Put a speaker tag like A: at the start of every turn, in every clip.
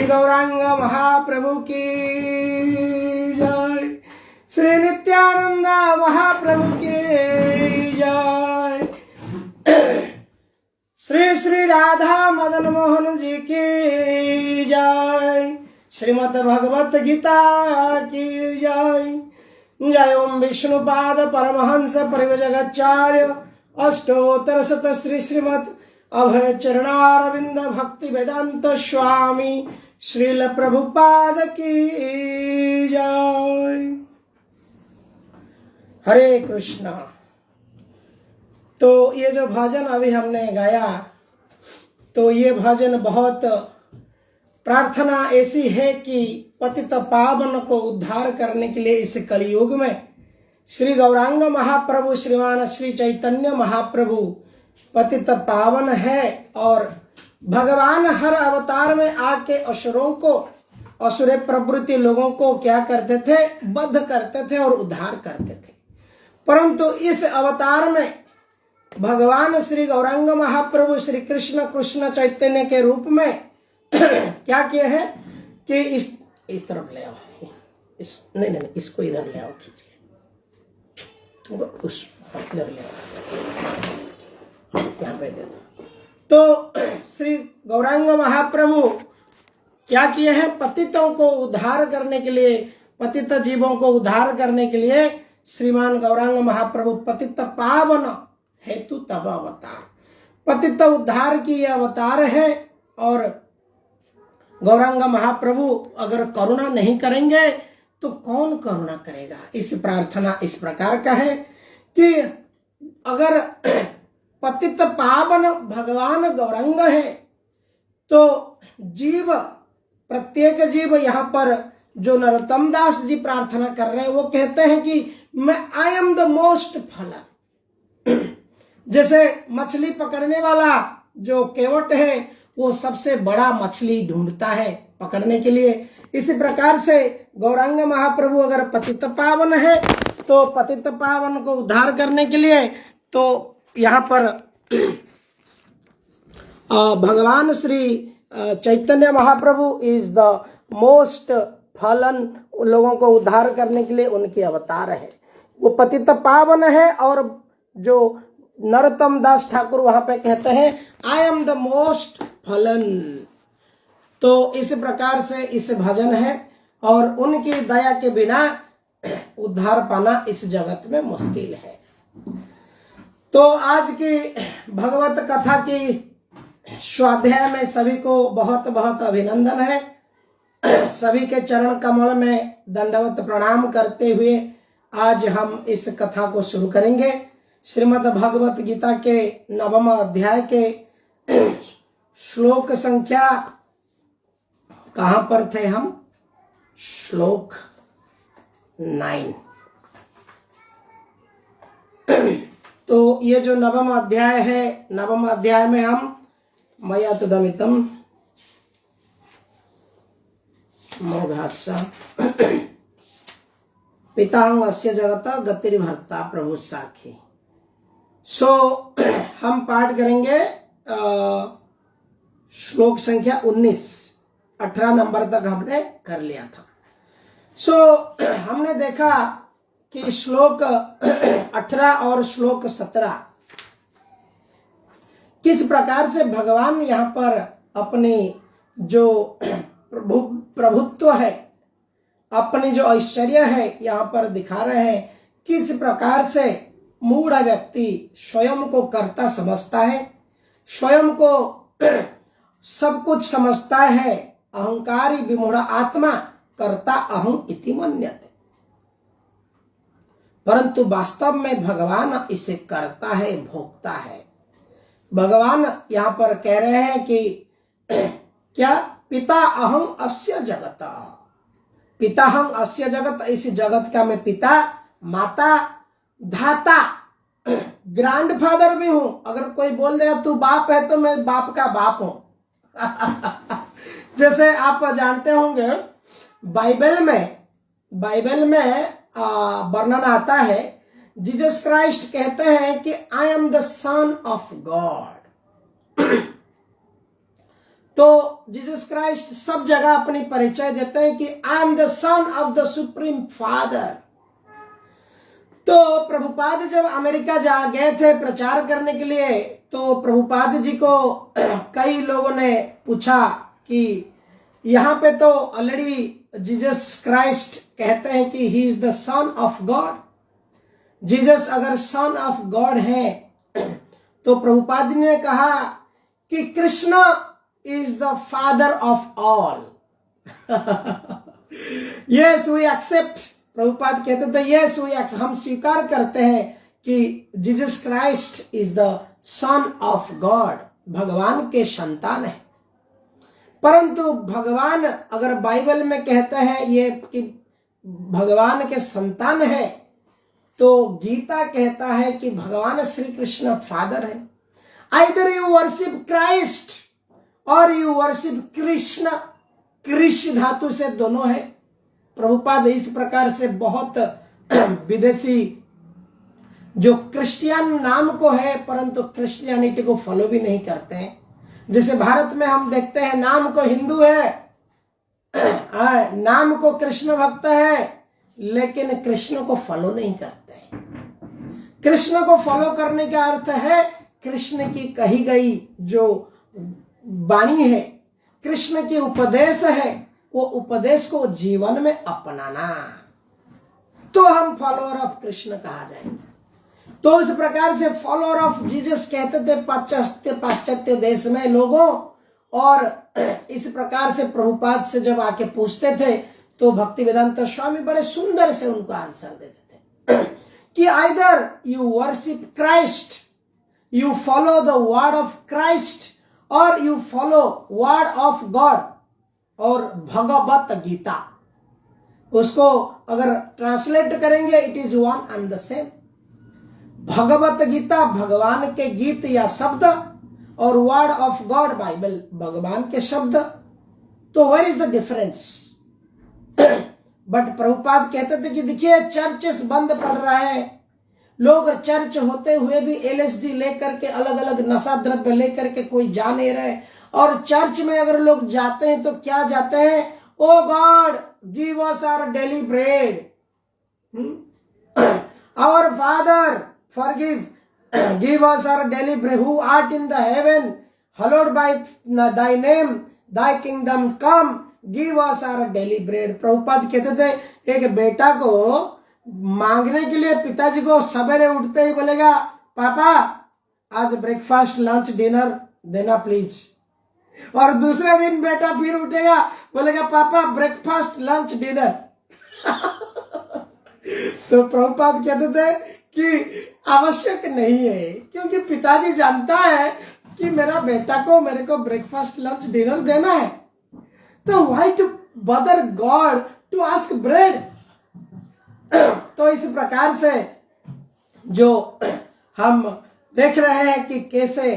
A: गौरांग महाप्रभु की जय। श्री नित्यानंद महाप्रभु की जय। श्री श्री राधा मदन मोहन जी की जय। श्रीमद् भगवत गीता की जय। जय ओम विष्णुपाद परमहंस परिव्रजगाचार्य अष्टोत्तर शत श्री श्रीमद् अभय चरणारविंद भक्ति वेदांत स्वामी श्रील प्रभुपाद की जय। हरे कृष्णा। तो ये जो भजन अभी हमने गाया, तो ये भजन बहुत प्रार्थना ऐसी है कि पतित पावन को उद्धार करने के लिए इस कलयुग में श्री गौरांग महाप्रभु श्रीमान श्री चैतन्य महाप्रभु पतित पावन है और भगवान हर अवतार में आके असुरों को असुर प्रवृत्ति लोगों को क्या करते थे, बद्ध करते थे और उद्धार करते थे। परंतु इस अवतार में भगवान श्री गौरांग महाप्रभु श्री कृष्ण कृष्ण चैतन्य के रूप में क्या किए हैं कि इस तरफ ले आओ, नहीं, इसको इधर ले आओ खींच के, तुमको उस इधर ले आओ, यहाँ पे दे दो। तो श्री गौरांग महाप्रभु क्या किए हैं, पतितों को उद्धार करने के लिए, पतित जीवों को उद्धार करने के लिए श्रीमान गौरांग महाप्रभु पतित पावन हेतु तब अवतार, पतित उद्धार की यह अवतार है। और गौरांग महाप्रभु अगर करुणा नहीं करेंगे तो कौन करुणा करेगा। इस प्रार्थना इस प्रकार का है कि अगर पतित पावन भगवान गौरांग है तो जीव, प्रत्येक जीव, यहाँ पर जो नरोत्तम दास जी प्रार्थना कर रहे हैं वो कहते हैं कि मैं आई एम द मोस्ट फलन। जैसे मछली पकड़ने वाला जो केवट है वो सबसे बड़ा मछली ढूंढता है पकड़ने के लिए, इसी प्रकार से गौरांग महाप्रभु अगर पतित पावन है तो पतित पावन को उद्धार करने के लिए तो यहाँ पर भगवान Shri Chaitanya Mahaprabhu is the most फलन, लोगों को उद्धार करने के लिए उनकी अवतार है, वो पतित पावन है। और जो नरोत्तम दास ठाकुर वहां पे कहते हैं आई एम द मोस्ट फलन। तो इस प्रकार से इस भजन है और उनकी दया के बिना उद्धार पाना इस जगत में मुश्किल है। तो आज की भगवत कथा की स्वाध्याय में सभी को बहुत बहुत अभिनंदन है। सभी के चरण कमल में दंडवत प्रणाम करते हुए आज हम इस कथा को शुरू करेंगे। श्रीमद् भगवत गीता के 9वें अध्याय के श्लोक संख्या, कहां पर थे हम, श्लोक 9। तो ये जो 9वां अध्याय है, 9वें अध्याय में हम मया तदमितम मोघास्सा पितांग अस्य जगत गतिर्भर्ता प्रभु साखी। हम पाठ करेंगे श्लोक संख्या 19, 18 नंबर तक हमने कर लिया था। हमने देखा कि श्लोक 18 और श्लोक 17 किस प्रकार से भगवान यहाँ पर अपनी जो प्रभुत्व है, अपनी जो ऐश्वर्य है यहाँ पर दिखा रहे हैं। किस प्रकार से मूढ़ व्यक्ति स्वयं को कर्ता समझता है, स्वयं को सब कुछ समझता है, अहंकारी विमूढ़ आत्मा कर्ता अहं इति मन्यते, परंतु वास्तव में भगवान इसे करता है, भोगता है। भगवान यहाँ पर कह रहे हैं कि क्या, पिता अहं अस्य जगत, पिता हम अस्य जगत, इस जगत का मैं पिता, माता, धाता, ग्रैंडफादर भी हूं। अगर कोई बोल देगा तू बाप है तो मैं बाप का बाप हूं। जैसे आप जानते होंगे बाइबल में वर्णन आता है, जीसस क्राइस्ट कहते हैं कि I am the son of God. तो जीसस क्राइस्ट सब जगह अपनी परिचय देते हैं कि I am the son of the supreme father. तो प्रभुपाद जब अमेरिका जा गए थे प्रचार करने के लिए, तो प्रभुपाद जी को कई लोगों ने पूछा कि यहाँ पे तो ऑलरेडी जीसस क्राइस्ट कहते हैं कि he is the son of God. Jesus अगर सन ऑफ गॉड है तो प्रभुपाद ने कहा कि Krishna is the father of all. Yes, we accept. Prabhupada कहते थे yes, we accept. हम स्वीकार करते हैं कि Jesus Christ is the son of God, भगवान के संतान है। परंतु भगवान अगर बाइबल में कहते हैं ये कि भगवान के संतान है, तो गीता कहता है कि भगवान श्री कृष्ण फादर है। Either you worship Christ or you worship Krishna, कृष धातु से दोनों है। प्रभुपाद इस प्रकार से बहुत विदेशी जो क्रिश्चियन नाम को है परंतु क्रिश्चियनिटी को फॉलो भी नहीं करते हैं। जैसे भारत में हम देखते हैं नाम को हिंदू है, नाम को कृष्ण भक्त है, लेकिन कृष्ण को फॉलो नहीं करते हैं। कृष्ण को फॉलो करने का अर्थ है कृष्ण की कही गई जो वाणी है, कृष्ण की उपदेश है, वो उपदेश को जीवन में अपनाना, तो हम फॉलोअर ऑफ कृष्ण कहा जाएंगे। तो इस प्रकार से फॉलोअर ऑफ जीसस कहते थे पाश्चात्य देश में लोगों, और इस प्रकार से प्रभुपाद से जब आके पूछते थे तो भक्ति वेदांत स्वामी बड़े सुंदर से उनको आंसर देते थे कि either you worship Christ, you follow the word of Christ, और you follow word of God और भगवत गीता। उसको अगर ट्रांसलेट करेंगे it is one and the same. Bhagavad Gita भगवान के गीत या शब्द, और वर्ड ऑफ गॉड बाइबल भगवान के शब्द। तो where is the difference? But Prabhupada कहते थे कि देखिए चर्चेस बंद पड़ रहा है, लोग चर्च होते हुए भी LSD लेकर के अलग अलग नशा द्रव्य लेकर के कोई जा नहीं रहे, और चर्च में अगर लोग जाते हैं तो क्या जाते हैं, O God give us our daily bread, our father forgive, give us our daily bread, who art in the heaven, hallowed by thy name, thy kingdom come, give us our daily bread. Prabhupada कहते थे एक बेटा को मांगने के लिए पिताजी को सवेरे उठते ही बोलेगा पापा आज ब्रेकफास्ट लंच डिनर देना प्लीज, और दूसरे दिन बेटा फिर उठेगा बोलेगा पापा ब्रेकफास्ट लंच डिनर। तो प्रभुपाद कहते थे कि आवश्यक नहीं है, क्योंकि पिताजी जानता है कि मेरा बेटा को मेरे को ब्रेकफास्ट लंच डिनर देना है, तो व्हाई टू बदर गॉड टू आस्क ब्रेड। तो इस प्रकार से जो हम देख रहे हैं कि कैसे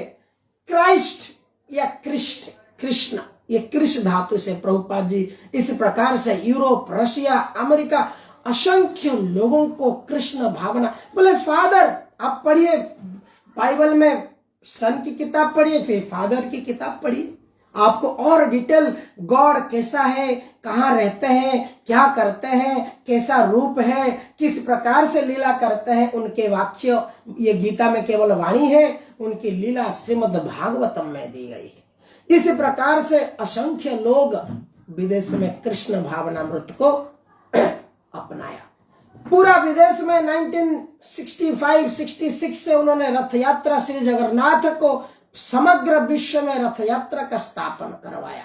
A: क्राइस्ट या कृष्ण, ये कृष्ण धातु से प्रभुपाद जी इस प्रकार से यूरोप, रशिया, अमेरिका असंख्य लोगों को कृष्ण भावना। बोले फादर आप पढ़िए बाइबल में, सन की किताब पढ़िए फिर फादर की किताब पढ़िए, आपको और डिटेल गॉड कैसा है, कहाँ रहते हैं, क्या करते हैं, कैसा रूप है, किस प्रकार से लीला करते हैं, उनके वाक्य ये गीता में केवल वाणी है, उनकी लीला श्रीमद् भागवतम में दी गई है। इस प्रकार से असंख्य लोग विदेश में कृष्ण भावनामृत को अपनाया। पूरा विदेश में 1965-66 से उन्होंने रथ यात्रा श्री जगन्नाथ को समग्र विश्व में रथ यात्रा का स्थापन करवाया।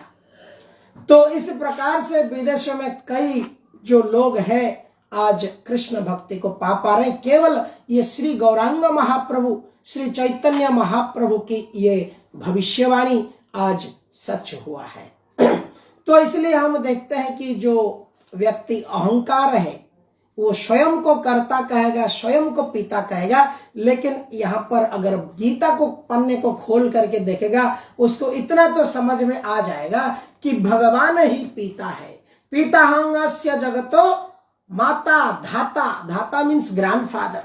A: तो इस प्रकार से विदेशों में कई जो लोग हैं आज कृष्ण भक्ति को पा रहे हैं। केवल ये श्री गौरांग महाप्रभु, श्री चैतन्य महाप्रभु की ये भविष्यवाणी आज सच हुआ है। तो इसलिए हम देखते हैं कि जो व्यक्ति अहंकार है वो स्वयं को कर्ता कहेगा, स्वयं को पिता कहेगा, लेकिन यहाँ पर अगर गीता को पन्ने को खोल करके देखेगा उसको इतना तो समझ में आ जाएगा कि भगवान ही पिता है। पिता हंगस्य जगतो माता धाता, धाता मीन्स ग्रैंडफादर।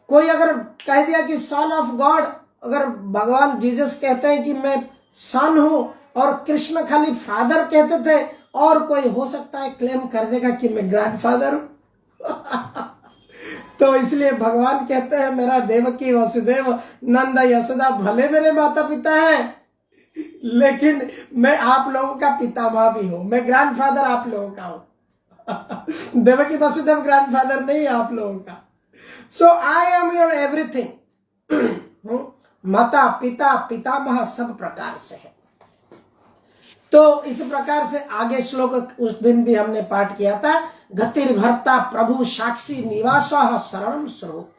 A: कोई अगर कह दिया कि सन ऑफ गॉड, अगर भगवान जीसस कहते हैं कि मैं सन हूं और कृष्ण खाली फादर कहते थे, और कोई हो सकता है क्लेम कर देगा कि मैं ग्रैंडफादर हूं। तो इसलिए भगवान कहते हैं मेरा देवकी वसुदेव नंद यशोदा भले मेरे माता पिता हैं, लेकिन मैं आप लोगों का पितामह भी हूं, मैं ग्रैंडफादर आप लोगों का हूं। देवकी वसुदेव ग्रैंडफादर नहीं है आप लोगों का। सो आई एम योर एवरीथिंग। माता पिता पितामह सब प्रकार से है। तो इस प्रकार से आगे श्लोक उस दिन भी हमने पाठ किया था, गतिर्भर्ता प्रभु साक्षी निवासः शरणं स्रोत।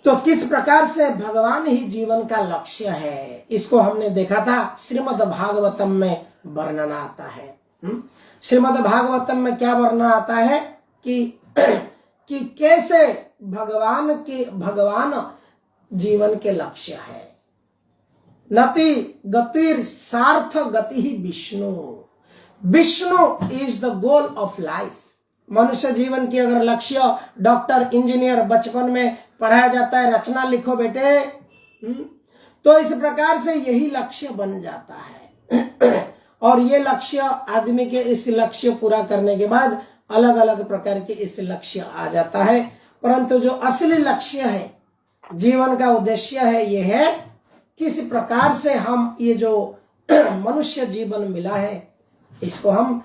A: तो किस प्रकार से भगवान ही जीवन का लक्ष्य है, इसको हमने देखा था। श्रीमद् भागवतम में वर्णन आता है। श्रीमद् भागवतम में क्या वर्णन आता है कि कैसे भगवान जीवन के लक्ष्य है। नति गतिर सार्थ गति ही Vishnu. Vishnu is the goal of life. मनुष्य जीवन की अगर लक्ष्य डॉक्टर इंजीनियर बचपन में पढ़ाया जाता है, रचना लिखो बेटे, तो इस प्रकार से यही लक्ष्य बन जाता है। और ये लक्ष्य आदमी के इस लक्ष्य पूरा करने के बाद अलग अलग प्रकार के इस लक्ष्य आ जाता है, परंतु जो असली लक्ष्य है, जीवन का उद्देश्य है, ये है किस प्रकार से हम ये जो मनुष्य जीवन मिला है इसको हम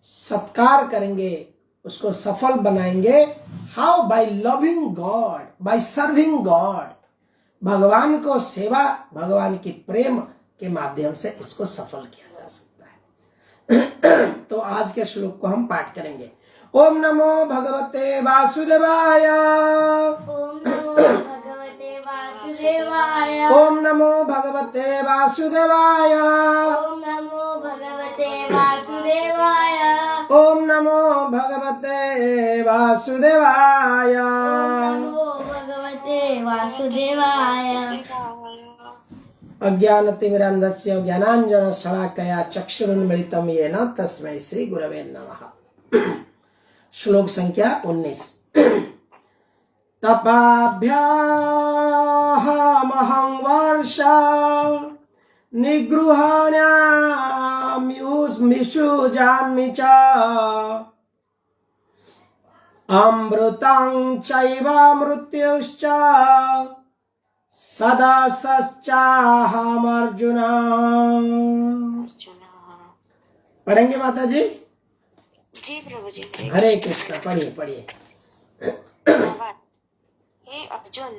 A: सत्कार करेंगे, उसको सफल बनाएंगे। How? By loving God, by serving God. भगवान को सेवा, भगवान की प्रेम के माध्यम से इसको सफल किया जा सकता है। तो आज के श्लोक को हम पाठ करेंगे। ओम नमो भगवते वासुदेवाय,
B: ओम नमो भगवते वासुदेवाय,
A: ओम नमो भगवते वासुदेवाय,
B: ओम नमो भगवते वासुदेवाय,
A: ओम नमो भगवते वासुदेवाय,
B: ओम नमो भगवते वासुदेवाय।
A: अज्ञानतिमिरान्धस्य ज्ञानाञ्जन शलाकया चक्षुरुन्मिलितं येन तस्मै श्री गुरवे नमः। श्लोक संख्या 19। तपाभ्याहमहं वर्षा निगृह्णाम्युषुजामि च अमृतं चैव मृत्युश्च सदा सच्चाहम अर्जुन। पढ़ेंगे माता जी?
C: जी प्रभु जी।
A: हरे कृष्ण। पढ़िए पढ़िए।
C: हे अर्जुन,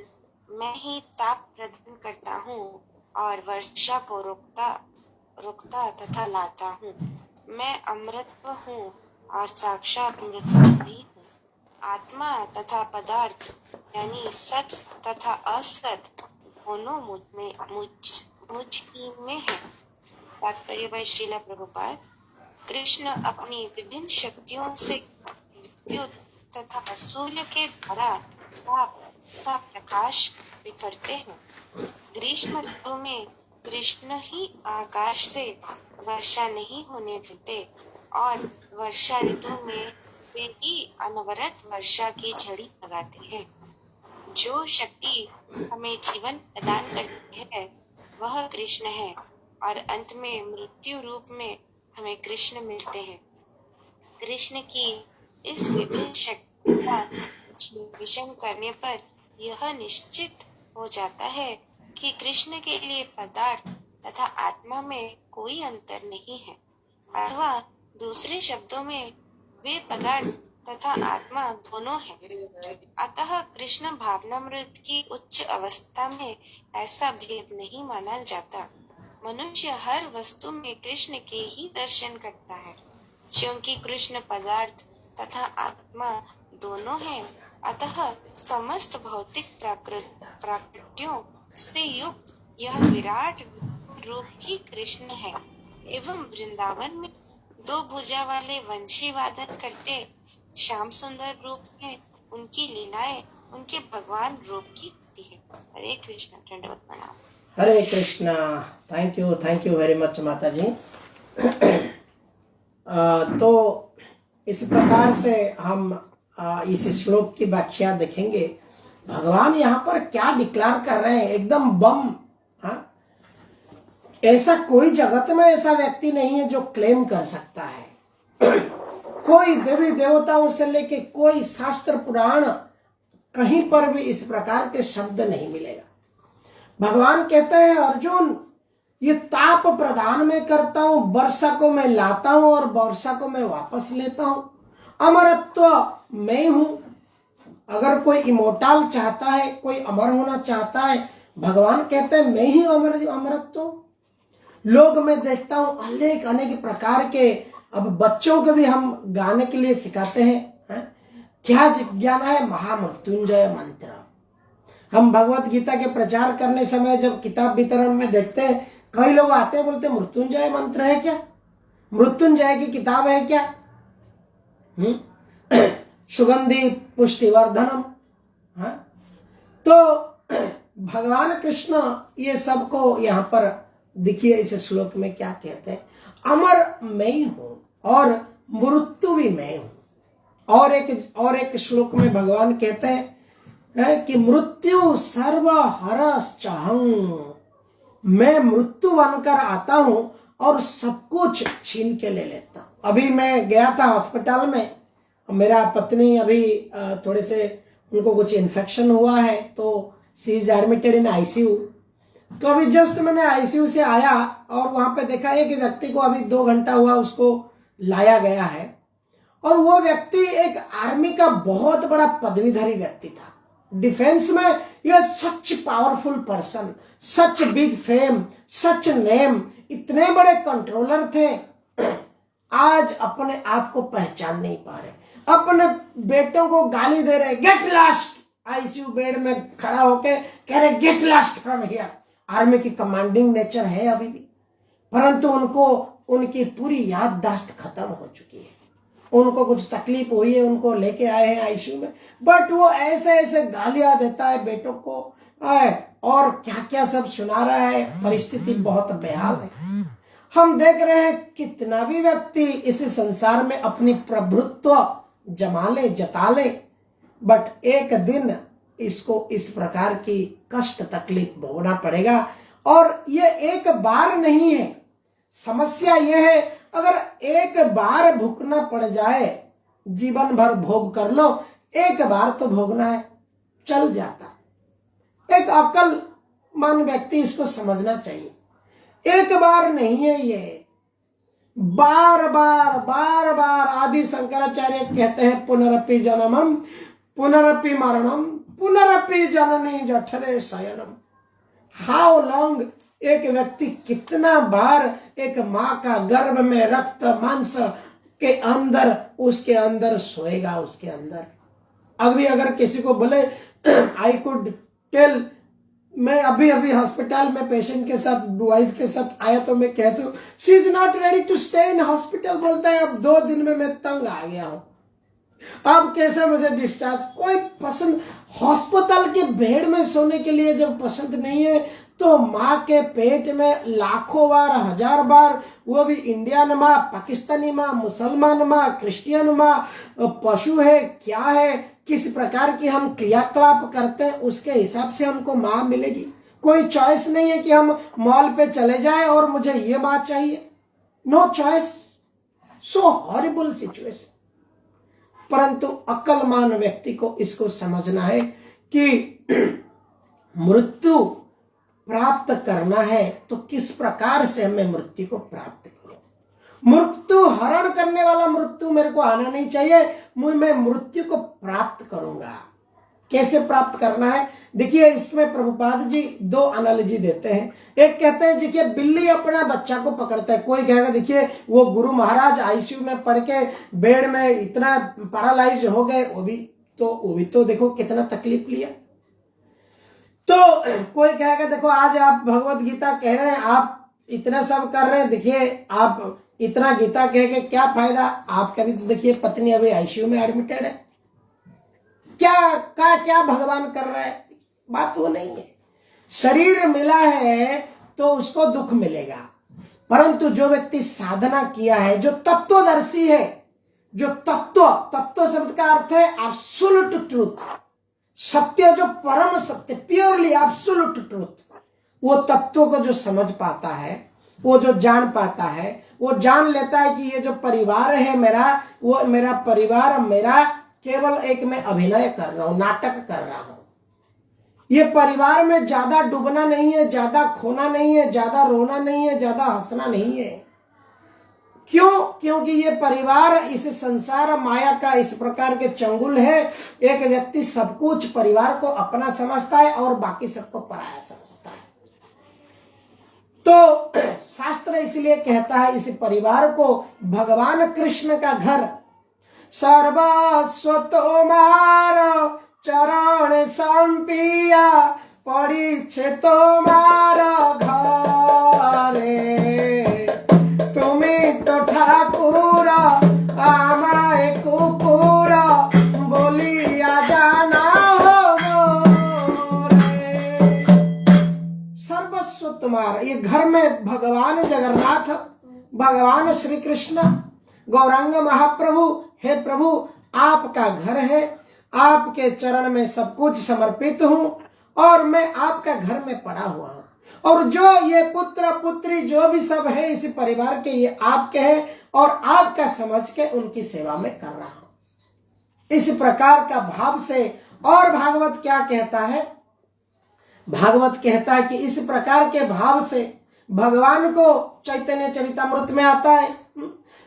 C: मैं ही ताप प्रदान करता हूँ और वर्षा को रोकता तथा लाता हूँ। मैं अमृतत्व हूँ और साक्षात मृत्यु भी हूँ। आत्मा तथा पदार्थ यानी सत तथा असत दोनों मुझ ही में है। तात्पर्य भाई श्रीला प्रभुपाद। कृष्ण अपनी विभिन्न शक्तियों से विद्युत तथा सूर्य के द्वारा ताप तथा प्रकाश बिखरते हैं। ग्रीष्म ऋतु में कृष्ण ही आकाश से वर्षा नहीं होने देते और वर्षा ऋतु में वे ही अनवरत वर्षा की झड़ी लगाते हैं। जो शक्ति हमें जीवन प्रदान करती है वह कृष्ण है और अंत में मृत्यु रूप में हमें कृष्ण मिलते हैं। कृष्ण की इस विभिन्न शक्ति का विषम करने पर यह निश्चित हो जाता है कि कृष्ण के लिए पदार्थ तथा आत्मा में कोई अंतर नहीं है, अथवा दूसरे शब्दों में वे पदार्थ तथा आत्मा दोनों हैं। अतः कृष्ण भावनामृत की उच्च अवस्था में ऐसा भेद नहीं माना जाता। मनुष्य हर वस्तु में कृष्ण के ही दर्शन करता है। क्योंकि कृष्ण पदार्थ तथा आत्मा दोनों हैं, अतः समस्त भौतिक प्राकृतियों से युक्त यह विराट रूप ही कृष्ण है। एवं वृंदावन में दो भुजा वाले वंशी वादन करते श्याम सुंदर रूप में उनकी लीलाएं उनके भगवान रूप की होती है। हरे कृष्ण। दंडवत प्रणाम।
A: Hare Krishna. Thank you very much माता जी। तो इस प्रकार से हम इस श्लोक की व्याख्या देखेंगे। भगवान यहाँ पर क्या डिक्लेयर कर रहे हैं, एकदम बम। ऐसा कोई जगत में ऐसा व्यक्ति नहीं है जो क्लेम कर सकता है। कोई देवी देवताओं से लेके कोई शास्त्र पुराण कहीं पर भी इस प्रकार के शब्द नहीं मिलेगा। भगवान कहते हैं अर्जुन, ये ताप प्रदान मैं करता हूं, वर्षा को मैं लाता हूं और वर्षा को मैं वापस लेता हूं। अमरत्व मैं हूं। अगर कोई इमोर्टल चाहता है, कोई अमर होना चाहता है, भगवान कहते हैं मैं ही अमरत्व। लोग मैं देखता हूं अनेक अनेक प्रकार के, अब बच्चों को भी हम गाने के लिए सिखाते हैं, क्या ज्ञान है? महामृत्युंजय मंत्र। हम भगवत गीता के प्रचार करने समय जब किताब वितरण में देखते हैं, कई लोग आते हैं बोलते मृत्युंजय मंत्र है क्या? मृत्युंजय की किताब है क्या? सुगंधि पुष्टिवर्धनम। तो भगवान कृष्ण ये सबको यहाँ पर देखिए इस श्लोक में क्या कहते हैं, अमर मैं ही हूं और मृत्यु भी मैं हूं। और एक श्लोक में भगवान कहते हैं कि मृत्यु सर्व हरस चाहं, मैं मृत्यु बनकर आता हूं और सब कुछ छीन के ले लेता हूं। अभी मैं गया था हॉस्पिटल में, मेरा पत्नी अभी थोड़े से उनको कुछ इन्फेक्शन हुआ है, तो she is admitted in ICU. तो अभी जस्ट मैंने आईसीयू से आया और वहां पे देखा एक व्यक्ति को अभी 2 घंटा हुआ उसको लाया गया है, और वो व्यक्ति एक आर्मी का बहुत बड़ा पदवीधारी व्यक्ति था डिफेंस में। You such powerful person, such big fame, such name, इतने बड़े कंट्रोलर थे, आज अपने आप को पहचान नहीं पा रहे, अपने बेटों को गाली दे रहे, गेट लॉस्ट, आईसीयू बेड में खड़ा होके कह रहे get lost from here. Army की कमांडिंग नेचर है अभी भी, परंतु उनको उनकी पूरी याददाश्त खत्म हो चुकी है, उनको कुछ तकलीफ हुई है, उनको लेके आए हैं आईसीयू में, बट वो ऐसे ऐसे गालियां देता है बेटों को और क्या क्या सब सुना रहा है। परिस्थिति बहुत बेहाल है। हम देख रहे हैं कितना भी व्यक्ति इस संसार में अपनी प्रभुत्व जमा ले, जता ले, बट एक दिन इसको इस प्रकार की कष्ट तकलीफ भोगना पड़ेगा। और ये एक बार नहीं है, समस्या ये है अगर एक बार भुगतना पड़ जाए, जीवन भर भोग कर लो, एक बार तो भोगना है, चल जाता। एक अक्लमंद व्यक्ति इसको समझना चाहिए, एक बार नहीं है ये, बार बार आदि शंकराचार्य कहते हैं पुनरपि जन्मम पुनरपि मरणम पुनरपि जननी जठरे शयनम। हाउ लॉन्ग एक व्यक्ति कितना बार एक माँ का गर्भ में रक्त मांस के अंदर उसके अंदर सोएगा, उसके अंदर। अभी अगर किसी को बोले आई कुड टेल, मैं अभी हॉस्पिटल में पेशेंट के साथ वाइफ के साथ आया तो मैं कैसे हूं, she is not ready to stay in hospital, बोलता है अब 2 दिन में मैं तंग आ गया हूं, अब कैसे मुझे डिस्चार्ज। कोई पसंद, हॉस्पिटल के बेड में सोने के लिए जब पसंद नहीं है तो माँ के पेट में लाखों बार, 1000 बार, वो भी इंडियन माँ, पाकिस्तानी माँ, मुसलमान माँ, क्रिश्चियन माँ, पशु है क्या है, किस प्रकार की हम क्रियाकलाप करते हैं उसके हिसाब से हमको माँ मिलेगी। कोई चॉइस नहीं है कि हम मॉल पे चले जाएं और मुझे ये माँ चाहिए, no choice, so horrible situation. परंतु अक्लमान व्यक्ति को इसको समझना है कि मृत्यु प्राप्त करना है तो किस प्रकार से हमें मृत्यु को प्राप्त करो। मृत्यु हरण करने वाला मृत्यु मेरे को आना नहीं चाहिए, मैं मृत्यु को प्राप्त करूंगा। कैसे प्राप्त करना है, देखिए इसमें प्रभुपाद जी 2 एनालॉजी देते हैं। एक कहते हैं देखिए बिल्ली अपना बच्चा को पकड़ता है, कोई कहेगा देखिए वो गुरु महाराज आईसीयू में पड़ के बेड में इतना पैरालाइज हो गए, वो भी तो देखो कितना तकलीफ लिया। तो कोई कहेगा देखो आज आप भगवत गीता कह रहे हैं, आप इतना सब कर रहे हैं, देखिए आप इतना गीता कह के क्या फायदा, आपका भी तो देखिए पत्नी अभी आईसीयू में एडमिटेड है, क्या भगवान कर रहा है। बात वो नहीं है, शरीर मिला है तो उसको दुख मिलेगा, परंतु जो व्यक्ति साधना किया है, जो तत्वदर्शी है, जो तत्व शब्द का अर्थ है एब्सोल्यूट ट्रूथ, सत्य, जो परम सत्य, प्योरली एब्सोल्यूट ट्रूथ, वो तत्व को जो समझ पाता है, वो जो जान पाता है, वो जान लेता है कि ये जो परिवार है मेरा, वो मेरा परिवार, मेरा केवल एक मैं अभिनय कर रहा हूं, नाटक कर रहा हूं। ये परिवार में ज्यादा डूबना नहीं है, ज्यादा खोना नहीं है, ज्यादा रोना नहीं है, ज्यादा हंसना नहीं है। क्यों? क्योंकि ये परिवार इस संसार माया का इस प्रकार के चंगुल है। एक व्यक्ति सब कुछ परिवार को अपना समझता है और बाकी सबको पराया समझता है। तो शास्त्र इसलिए कहता है इस परिवार को भगवान कृष्ण का घर, सर्वस्व तोमार चरण संपिया पड़ीछे तोमार घरे, तुम्हें तो ठाकुर आमाए कुकुर बोलिया जाना हो मोरे। सर्वस्व तुम्हारा, ये घर में जगन्नाथ भगवान श्री कृष्ण गौरांग महाप्रभु, हे प्रभु आपका घर है, आपके चरण में सब कुछ समर्पित हूं और मैं आपका घर में पड़ा हुआ हूं, और जो ये पुत्र पुत्री जो भी सब है इस परिवार के, ये आपके हैं और आपका समझ के उनकी सेवा में कर रहा हूं। इस प्रकार का भाव से। और भागवत क्या कहता है? भागवत कहता है कि इस प्रकार के भाव से भगवान को चैतन्य चरितामृत में आता है,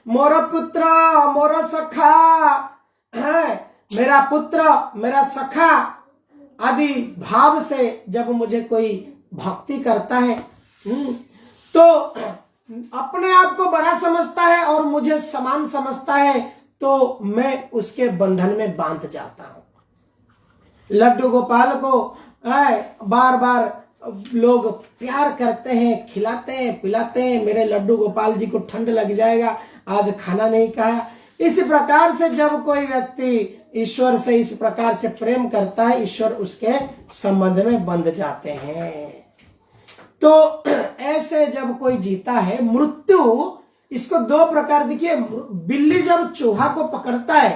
A: मोर पुत्र मोर सखा है, मेरा पुत्र मेरा सखा आदि भाव से जब मुझे कोई भक्ति करता है तो अपने आप को बड़ा समझता है और मुझे समान समझता है, तो मैं उसके बंधन में बांध जाता हूं। लड्डू गोपाल को बार बार लोग प्यार करते हैं, खिलाते हैं, पिलाते हैं, मेरे लड्डू गोपाल जी को ठंड लग जाएगा, आज खाना नहीं खाया। इस प्रकार से जब कोई व्यक्ति ईश्वर से इस प्रकार से प्रेम करता है, ईश्वर उसके संबंध में बंध जाते हैं। तो ऐसे जब कोई जीता है, मृत्यु इसको दो प्रकार देखिए। बिल्ली जब चूहा को पकड़ता है,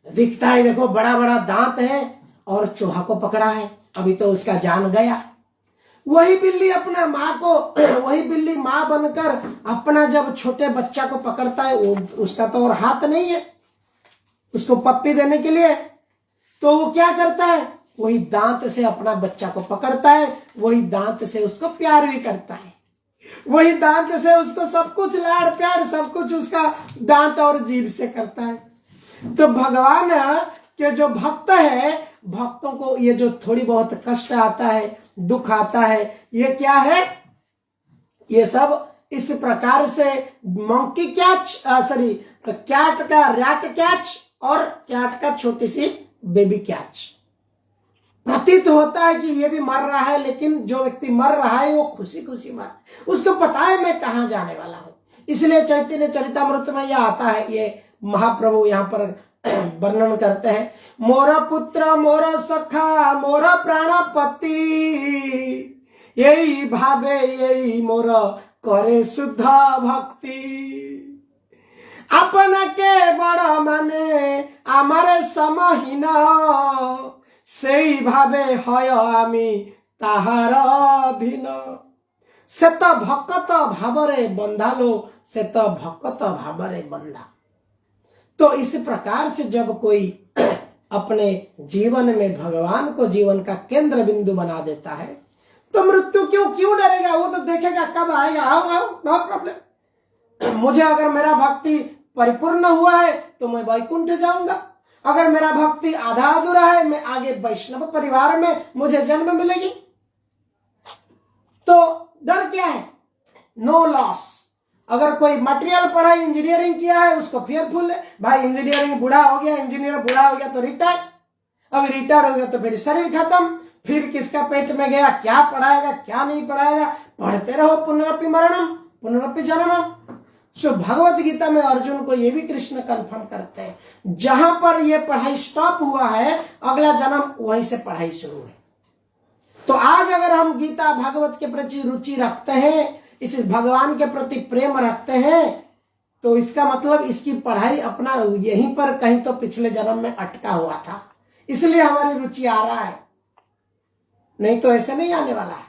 A: दिखता है देखो बड़ा बड़ा दांत है और चूहा को पकड़ा है, अभी तो उसका जान गया। वही बिल्ली अपना माँ को, वही बिल्ली माँ बनकर अपना जब छोटे बच्चा को पकड़ता है, वो उसका तो और हाथ नहीं है उसको पप्पी देने के लिए, तो वो क्या करता है? वही दांत से अपना बच्चा को पकड़ता है, वही दांत से उसको प्यार भी करता है, वही दांत से उसको सब कुछ लाड़ प्यार सब कुछ उसका दांत और जीभ से करता है। तो भगवान के जो भक्त है, भक्तों को ये जो थोड़ी बहुत कष्ट आता है, दुख आता है, ये क्या है? ये सब इस प्रकार से मंकी कैच कैट का रैट कैच और कैट का छोटी सी बेबी कैच। प्रतीत होता है कि ये भी मर रहा है, लेकिन जो व्यक्ति मर रहा है वो खुशी खुशी मर, उसको पता है मैं कहां जाने वाला हूं। इसलिए चैतन्य चरितामृत में यह आता है, ये महाप्रभु यहां पर वर्णन करते हैं, मोर पुत्र मोर सखा मोर प्राणपति, यही भावे यही मोर करे शुद्ध भक्ति, अपन के बड़ माने आमारे समहीन, सेई भावे हय आमी ताहार अधीन, से तो भक्त भावरे बंधालो, से तो भक्त भावरे बंधा। तो इस प्रकार से जब कोई अपने जीवन में भगवान को जीवन का केंद्र बिंदु बना देता है, तो मृत्यु क्यों डरेगा? वो तो देखेगा कब आएगा, आओ आओ नो प्रॉब्लम। मुझे अगर मेरा भक्ति परिपूर्ण हुआ है तो मैं वैकुंठ जाऊंगा, अगर मेरा भक्ति आधा अधूरा है मैं आगे वैष्णव परिवार में मुझे जन्म मिलेगी। तो डर क्या है? No loss. अगर कोई मटेरियल पढ़ाई इंजीनियरिंग किया है उसको फेयरफुल है, भाई इंजीनियरिंग बूढ़ा हो गया, इंजीनियर बूढ़ा हो गया तो रिटायर्ड, अभी रिटायर्ड हो गया तो फिर शरीर खत्म, फिर किसका पेट में गया, क्या पढ़ाएगा क्या नहीं पढ़ाएगा, पढ़ते रहो, पुनरपि मरणम पुनरपि जन्मम। सो भगवत गीता में अर्जुन को ये भी कृष्ण कंफर्म करते हैं, जहां पर ये पढ़ाई स्टॉप हुआ है अगला जन्म वहीं से पढ़ाई शुरू है। तो आज अगर हम गीता भागवत के प्रति रुचि रखते हैं, इस भगवान के प्रति प्रेम रखते हैं, तो इसका मतलब इसकी पढ़ाई अपना यहीं पर कहीं तो पिछले जन्म में अटका हुआ था, इसलिए हमारी रुचि आ रहा है, नहीं तो ऐसे नहीं आने वाला है।